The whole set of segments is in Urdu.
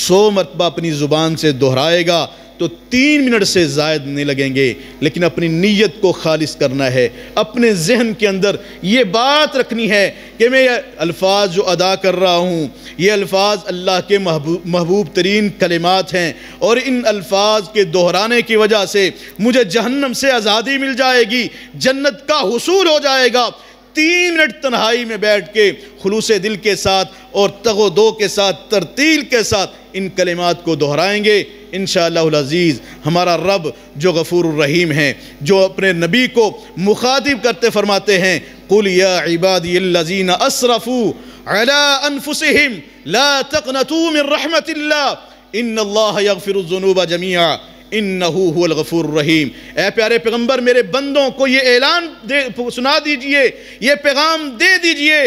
100 مرتبہ اپنی زبان سے دہرائے گا تو 3 منٹ سے زائد نہیں لگیں گے، لیکن اپنی نیت کو خالص کرنا ہے، اپنے ذہن کے اندر یہ بات رکھنی ہے کہ میں یہ الفاظ جو ادا کر رہا ہوں یہ الفاظ اللہ کے محبوب ترین کلمات ہیں، اور ان الفاظ کے دہرانے کی وجہ سے مجھے جہنم سے آزادی مل جائے گی، جنت کا حصول ہو جائے گا۔ 3 منٹ تنہائی میں بیٹھ کے خلوص دل کے ساتھ اور تگ و دو کے ساتھ ترتیل کے ساتھ ان کلمات کو دہرائیں گے، انشاءاللہ العزیز ہمارا رب جو غفور الرحیم ہیں، جو اپنے نبی کو مخاطب کرتے فرماتے ہیں قُلْ يَا عِبَادِيَ الَّذِينَ أَسْرَفُوا عَلَىٰ أَنفُسِهِمْ لَا تَقْنَطُوا مِن رَحْمَةِ اللَّهِ إِنَّ اللَّهَ يَغْفِرُ الذُّنُوبَ جَمِيعًا إِنَّهُ هُوَ الْغَفُورُ الرَّحِيمُ۔ اے پیارے پیغمبر میرے بندوں کو یہ اعلان سنا دیجئے، یہ پیغام دے دیجئے،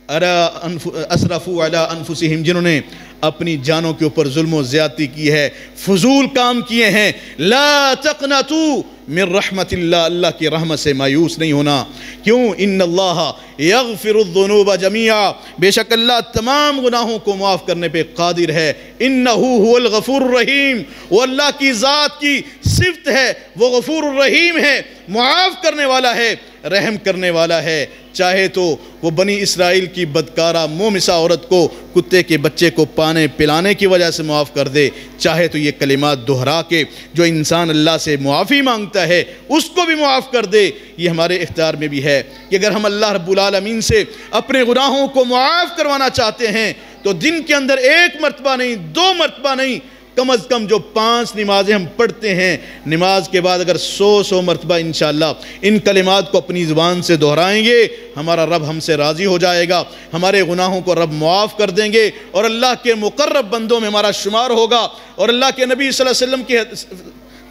اسرفوا علی انفسہم، جنہوں نے اپنی جانوں کے اوپر ظلم و زیادتی کی ہے، فضول کام کیے ہیں، لا تقنطوا من رحمت اللہ، اللہ کی رحمت سے مایوس نہیں ہونا۔ کیوں؟ ان اللہ یغفر الذنوب جميعا، بے شک اللہ تمام گناہوں کو معاف کرنے پہ قادر ہے۔ انہ هو الغفور الرحیم، وہ اللہ کی ذات کی صفت ہے، وہ غفور الرحیم ہے، معاف کرنے والا ہے، رحم کرنے والا ہے۔ چاہے تو وہ بنی اسرائیل کی بدکارہ مومسہ عورت کو کتے کے بچے کو پانے پلانے کی وجہ سے معاف کر دے، چاہے تو یہ کلمات دہرا کے جو انسان اللہ سے معافی مانگتا ہے اس کو بھی معاف کر دے۔ یہ ہمارے اختیار میں بھی ہے کہ اگر ہم اللہ رب العالمین سے اپنے گناہوں کو معاف کروانا چاہتے ہیں تو دن کے اندر 1 مرتبہ نہیں، 2 مرتبہ نہیں، کم از کم جو 5 نمازیں ہم پڑھتے ہیں، نماز کے بعد اگر 100 مرتبہ انشاءاللہ ان کلمات کو اپنی زبان سے دہرائیں گے، ہمارا رب ہم سے راضی ہو جائے گا، ہمارے گناہوں کو رب معاف کر دیں گے اور اللہ کے مقرب بندوں میں ہمارا شمار ہوگا۔ اور اللہ کے نبی صلی اللہ علیہ وسلم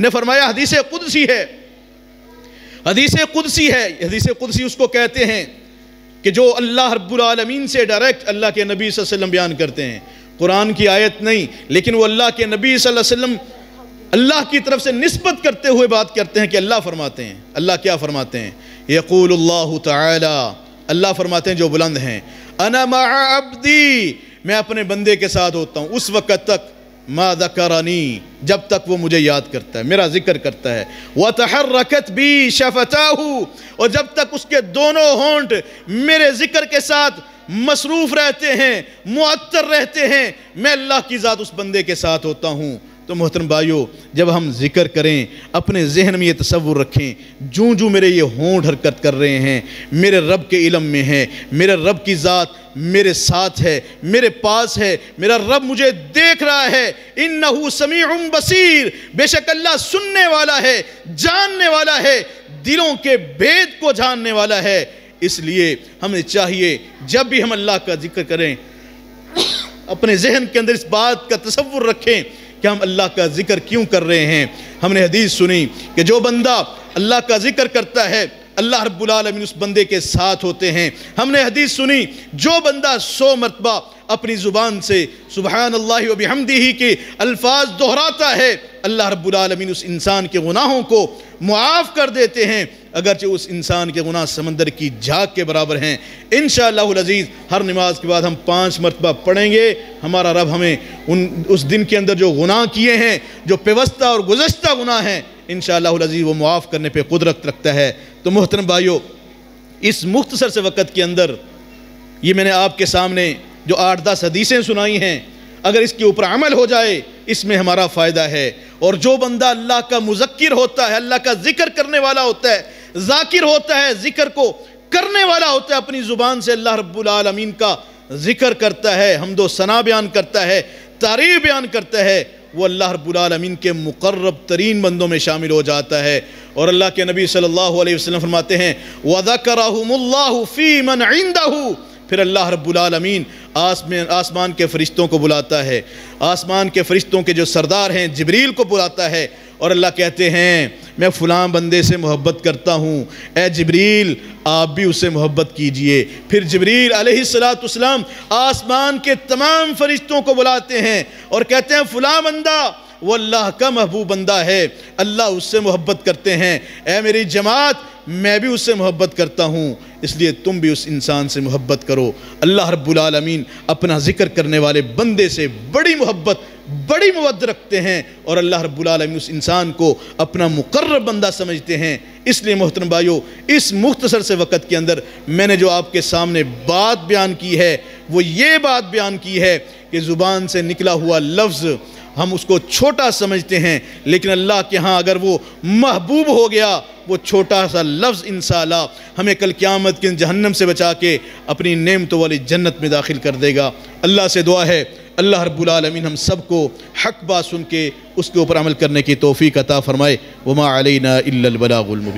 نے فرمایا، حدیث قدسی ہے، حدیث قدسی اس کو کہتے ہیں کہ جو اللہ رب العالمین سے ڈائریکٹ اللہ کے نبی صلی اللہ علیہ وسلم بیان کرتے ہیں، قرآن کی آیت نہیں، لیکن وہ اللہ کے نبی صلی اللہ علیہ وسلم اللہ کی طرف سے نسبت کرتے ہوئے بات کرتے ہیں کہ اللہ فرماتے ہیں۔ اللہ کیا فرماتے ہیں؟ یقول اللہ تعالی، اللہ فرماتے ہیں جو بلند ہیں، انا مع عبدی، میں اپنے بندے کے ساتھ ہوتا ہوں اس وقت تک ما ذکرنی، جب تک وہ مجھے یاد کرتا ہے، میرا ذکر کرتا ہے، وتحرکت بی شفتاہ، اور جب تک اس کے دونوں ہونٹ میرے ذکر کے ساتھ مصروف رہتے ہیں، معطر رہتے ہیں، میں اللہ کی ذات اس بندے کے ساتھ ہوتا ہوں۔ تو محترم بھائیو، جب ہم ذکر کریں اپنے ذہن میں یہ تصور رکھیں، جو میرے یہ ہونٹ حرکت کر رہے ہیں میرے رب کے علم میں ہے، میرے رب کی ذات میرے ساتھ ہے، میرے پاس ہے، میرا رب مجھے دیکھ رہا ہے۔ انہ سمیع بصیر، بے شک اللہ سننے والا ہے، جاننے والا ہے، دلوں کے بھید کو جاننے والا ہے۔ اس لیے ہمیں چاہیے جب بھی ہم اللہ کا ذکر کریں اپنے ذہن کے اندر اس بات کا تصور رکھیں کہ ہم اللہ کا ذکر کیوں کر رہے ہیں۔ ہم نے حدیث سنی کہ جو بندہ اللہ کا ذکر کرتا ہے اللہ رب العالمین اس بندے کے ساتھ ہوتے ہیں۔ ہم نے حدیث سنی جو بندہ 100 مرتبہ اپنی زبان سے سبحان اللہ و بحمدہ کے الفاظ دہراتا ہے، اللہ رب العالمین اس انسان کے گناہوں کو معاف کر دیتے ہیں، اگرچہ اس انسان کے گناہ سمندر کی جھاگ کے برابر ہیں۔ انشاءاللہ العزیز ہر نماز کے بعد ہم 5 مرتبہ پڑھیں گے، ہمارا رب ہمیں اس دن کے اندر جو گناہ کیے ہیں، جو پیوستہ اور گزشتہ گناہ ہیں، انشاءاللہ العزیز وہ معاف کرنے پہ قدرت رکھتا ہے۔ تو محترم بھائیو، اس مختصر سے وقت کے اندر یہ میں نے آپ کے سامنے جو 8-10 حدیثیں سنائی ہیں، اگر اس کے اوپر عمل ہو جائے اس میں ہمارا فائدہ ہے۔ اور جو بندہ اللہ کا مذکر ہوتا ہے، اللہ کا ذکر کرنے والا ہوتا ہے، ذاکر ہوتا ہے، ذکر کو کرنے والا ہوتا ہے، اپنی زبان سے اللہ رب العالمین کا ذکر کرتا ہے، حمد و ثنا بیان کرتا ہے، تعریف بیان کرتا ہے، وہ اللہ رب العالمین کے مقرب ترین بندوں میں شامل ہو جاتا ہے۔ اور اللہ کے نبی صلی اللہ علیہ وسلم فرماتے ہیں وَذَكَرَهُمُ اللَّهُ فِي مَنْ عِنْدَهُ، پھر اللہ رب العالمین آسمان کے فرشتوں کو بلاتا ہے، آسمان کے فرشتوں کے جو سردار ہیں جبریل کو بلاتا ہے، اور اللہ کہتے ہیں میں فلاں بندے سے محبت کرتا ہوں، اے جبریل آپ بھی اس سے محبت کیجئے۔ پھر جبریل علیہ السلام آسمان کے تمام فرشتوں کو بلاتے ہیں اور کہتے ہیں فلاں بندہ وہ اللہ کا محبوب بندہ ہے، اللہ اس سے محبت کرتے ہیں۔ اے میری جماعت، میں بھی اس سے محبت کرتا ہوں، اس لیے تم بھی اس انسان سے محبت کرو۔ اللہ رب العالمین اپنا ذکر کرنے والے بندے سے بڑی محبت، بڑی مودت رکھتے ہیں، اور اللہ رب العالمین اس انسان کو اپنا مقرب بندہ سمجھتے ہیں۔ اس لیے محترم بھائیو، اس مختصر سے وقت کے اندر میں نے جو آپ کے سامنے بات بیان کی ہے، وہ یہ بات بیان کی ہے کہ زبان سے نکلا ہوا لفظ ہم اس کو چھوٹا سمجھتے ہیں، لیکن اللہ کے ہاں اگر وہ محبوب ہو گیا، وہ چھوٹا سا لفظ انشاءاللہ ہمیں کل قیامت کے جہنم سے بچا کے اپنی نعمتوں والی جنت میں داخل کر دے گا۔ اللہ سے دعا ہے اللہ رب العالمین ہم سب کو حق بات سن کے اس کے اوپر عمل کرنے کی توفیق عطا فرمائے۔ وما علینا الا البلاغ المبین۔